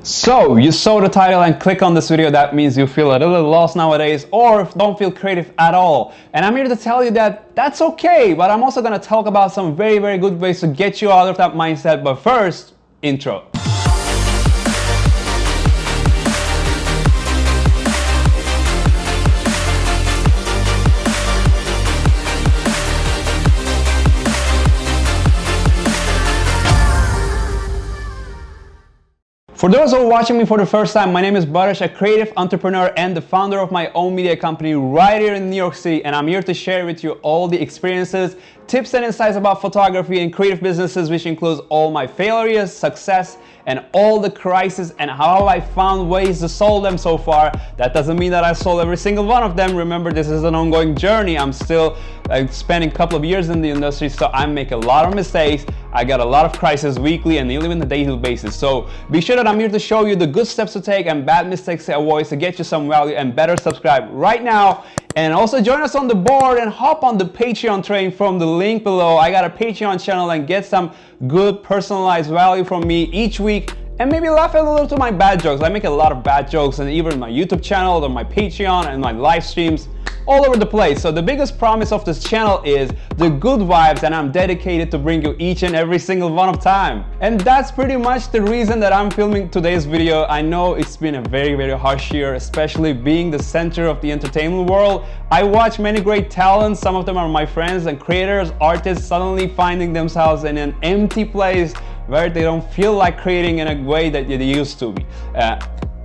So you saw the title and click on this video. That means you feel a little lost nowadays or don't feel creative at all. And I'm here to tell you that that's okay, but I'm also going to talk about some very good ways to get you out of that mindset. But first, intro. For those who are watching me for the first time, my name is Baris, a creative entrepreneur and the founder of my own media company right here in New York City, and I'm here to share with you all the experiences, tips and insights about photography and creative businesses, which includes all my failures, success, and all the crises and how I found ways to solve them so far. That doesn't mean that I solved every single one of them. Remember, this is an ongoing journey. I'm still spending a couple of years in the industry, so I make a lot of mistakes. I got a lot of crises weekly and even on a daily basis. So be sure that I'm here to show you the good steps to take and bad mistakes to avoid to get you some value, and better subscribe right now. And also join us on the board and hop on the Patreon train from the link below. I got a Patreon channel and get some good personalized value from me each week. And maybe laugh a little to my bad jokes. I make a lot of bad jokes, and even my YouTube channel or my Patreon and my live streams all over the place. So the biggest promise of this channel is the good vibes, and I'm dedicated to bring you each and every single one of time. And that's pretty much the reason that I'm filming today's video. I know it's been a very harsh year, especially being the center of the entertainment world. I watch many great talents. Some of them are my friends and creators, artists, suddenly finding themselves in an empty place where they don't feel like creating in a way that they used to be.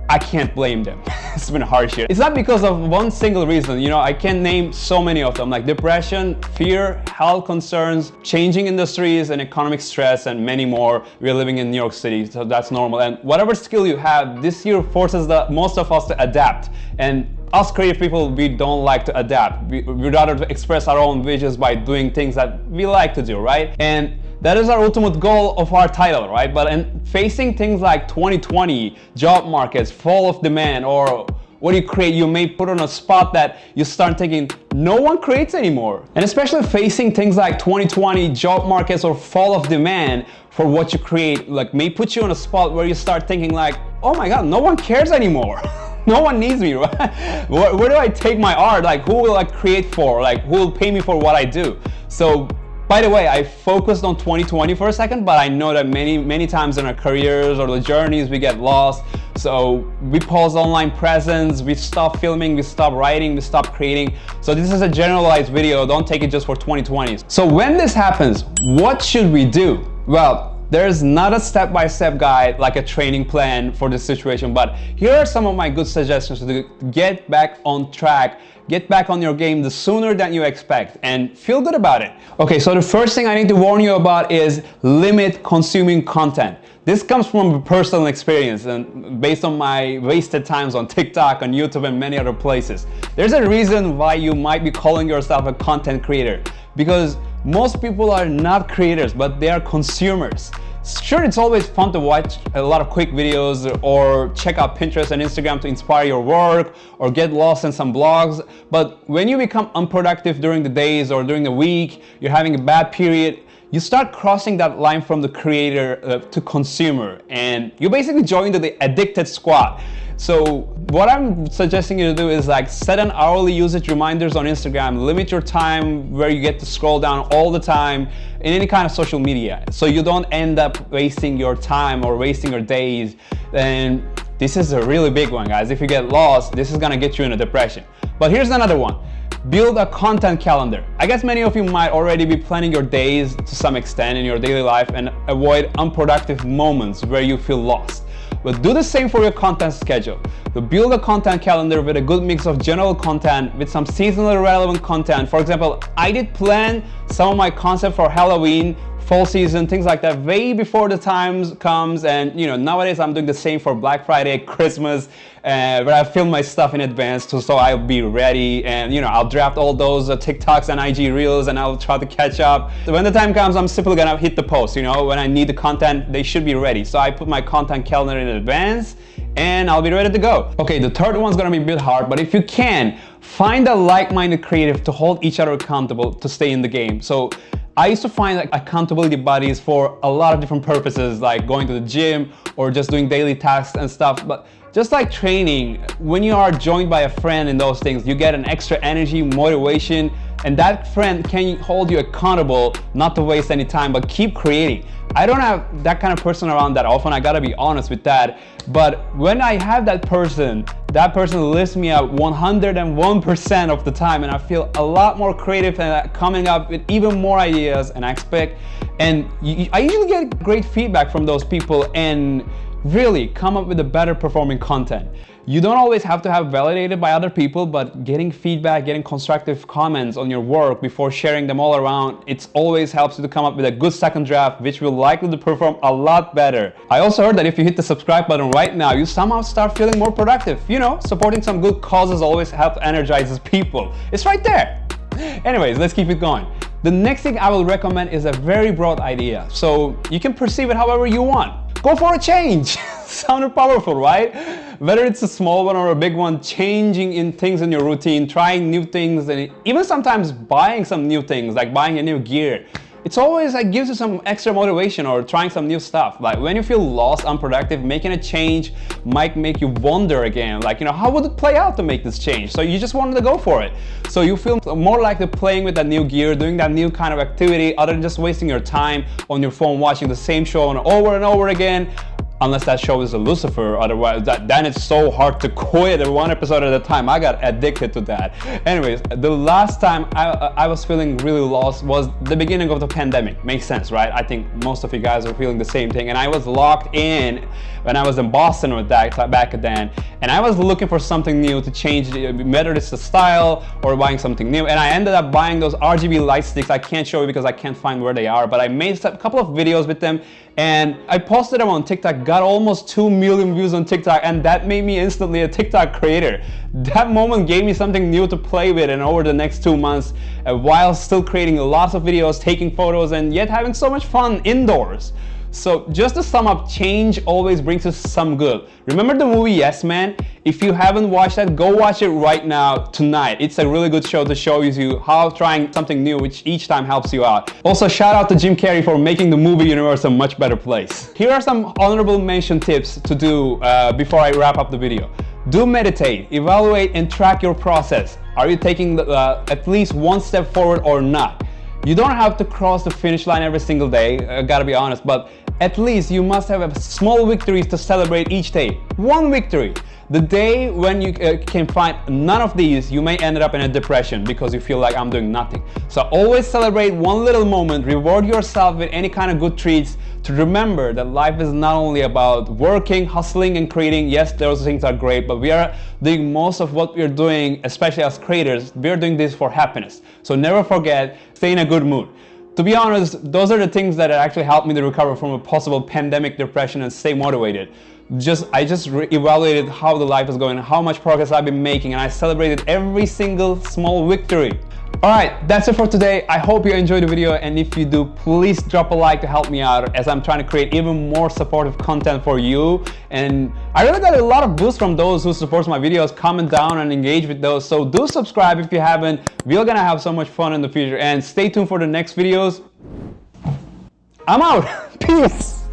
I can't blame them. It's been a harsh year. It's not because of one single reason. You know, I can name so many of them, like depression, fear, health concerns, changing industries, and economic stress, and many more. We're living in New York City, so that's normal. And whatever skill you have, this year forces most of us to adapt. And us creative people, we don't like to adapt. We'd rather express our own visions by doing things that we like to do, right? And that is our ultimate goal of our title, right? But in facing things like 2020, job markets, fall of demand, or what do you create, you may put on a spot that you start thinking, no one creates anymore. And especially facing things like 2020, job markets, or fall of demand for what you create, like may put you on a spot where you start thinking like, oh my God, no one cares anymore. No one needs me, right? Where do I take my art? Like, who will I create for? Like, who will pay me for what I do? So, by the way, I focused on 2020 for a second, but I know that many times in our careers or the journeys we get lost. So we pause online presence, we stop filming, we stop writing, we stop creating. So this is a generalized video, don't take it just for 2020. So when this happens, what should we do? Well, there's not a step-by-step guide like a training plan for this situation, but here are some of my good suggestions to get back on track, get back on your game the sooner than you expect, and feel good about it. Okay, so the first thing I need to warn you about is limit consuming content. This comes from personal experience and based on my wasted times on TikTok, on YouTube, and many other places. There's a reason why you might be calling yourself a content creator, because most people are not creators, but they are consumers. Sure, it's always fun to watch a lot of quick videos or check out Pinterest and Instagram to inspire your work or get lost in some blogs, but when you become unproductive during the days or during the week, you're having a bad period, you start crossing that line from the creator to consumer, and you basically join the addicted squad. So what I'm suggesting you to do is like set an hourly usage reminders on Instagram, limit your time where you get to scroll down all the time in any kind of social media, so you don't end up wasting your time or wasting your days. And this is a really big one, guys. If you get lost, this is gonna get you in a depression. But here's another one. Build a content calendar. I guess many of you might already be planning your days to some extent in your daily life and avoid unproductive moments where you feel lost. But do the same for your content schedule. So build a content calendar with a good mix of general content with some seasonally relevant content. For example, I did plan some of my content for Halloween, fall season, things like that way before the times comes. And you know, nowadays I'm doing the same for Black Friday, Christmas, where I film my stuff in advance so I'll be ready, and you know, I'll draft all those TikToks and IG reels and I'll try to catch up. So when the time comes, I'm simply gonna hit the post. You know, when I need the content, they should be ready. So I put my content calendar in advance and I'll be ready to go. Okay, the third one's gonna be a bit hard, but if you can, find a like-minded creative to hold each other accountable to stay in the game. So I used to find like accountability buddies for a lot of different purposes, like going to the gym or just doing daily tasks and stuff. But just like training, when you are joined by a friend in those things, you get an extra energy, motivation, and that friend can hold you accountable not to waste any time, but keep creating. I don't have that kind of person around that often, I gotta be honest with that. But when I have that person lifts me up 101% of the time, and I feel a lot more creative and coming up with even more ideas and I expect. And I usually get great feedback from those people and really come up with a better performing content. You don't always have to have validated by other people, but getting feedback, getting constructive comments on your work before sharing them all around, it always helps you to come up with a good second draft, which will likely to perform a lot better. I also heard that if you hit the subscribe button right now, you somehow start feeling more productive. You know, supporting some good causes always helps energizes people. It's right there. Anyways, let's keep it going. The next thing I will recommend is a very broad idea, so you can perceive it however you want. Go for a change. Sounded powerful, right? Whether it's a small one or a big one, changing in things in your routine, trying new things, and even sometimes buying some new things, like buying a new gear. It's always like gives you some extra motivation, or trying some new stuff. Like when you feel lost, unproductive, making a change might make you wonder again, like, you know, how would it play out to make this change? So you just wanted to go for it. So you feel more likely playing with that new gear, doing that new kind of activity, other than just wasting your time on your phone watching the same show over and over again. Unless that show is a Lucifer, otherwise then it's so hard to quit one episode at a time. I got addicted to that. Anyways, the last time I was feeling really lost was the beginning of the pandemic. Makes sense, right? I think most of you guys are feeling the same thing. And I was locked in when I was in Boston with that back then, and I was looking for something new to change, whether it's the style or buying something new. And I ended up buying those RGB light sticks. I can't show you because I can't find where they are, but I made a couple of videos with them, and I posted them on TikTok, got almost 2 million views on TikTok, and that made me instantly a TikTok creator. That moment gave me something new to play with, and over the next 2 months, while still creating lots of videos, taking photos, and yet having so much fun indoors. So just to sum up, change always brings us some good. Remember the movie Yes Man? If you haven't watched that, go watch it right now, tonight. It's a really good show to show you how trying something new, which each time helps you out. Also, shout out to Jim Carrey for making the movie universe a much better place. Here are some honorable mention tips to do before I wrap up the video. Do meditate, evaluate and track your process. Are you taking at least one step forward or not? You don't have to cross the finish line every single day, gotta be honest, but at least you must have small victories to celebrate each day. One victory. The day when you can find none of these, you may end up in a depression because you feel like I'm doing nothing. So always celebrate one little moment, reward yourself with any kind of good treats, to remember that life is not only about working, hustling and creating. Yes, those things are great, but we are doing most of what we're doing, especially as creators, we're doing this for happiness. So never forget, stay in a good mood. To be honest, those are the things that actually helped me to recover from a possible pandemic depression and stay motivated. I just evaluated how the life is going, how much progress I've been making, and I celebrated every single small victory. Alright, that's it for today. I hope you enjoyed the video, and if you do, please drop a like to help me out as I'm trying to create even more supportive content for you. And I really got a lot of boost from those who support my videos. Comment down and engage with those. So do subscribe if you haven't. We're gonna have so much fun in the future, and stay tuned for the next videos. I'm out. Peace.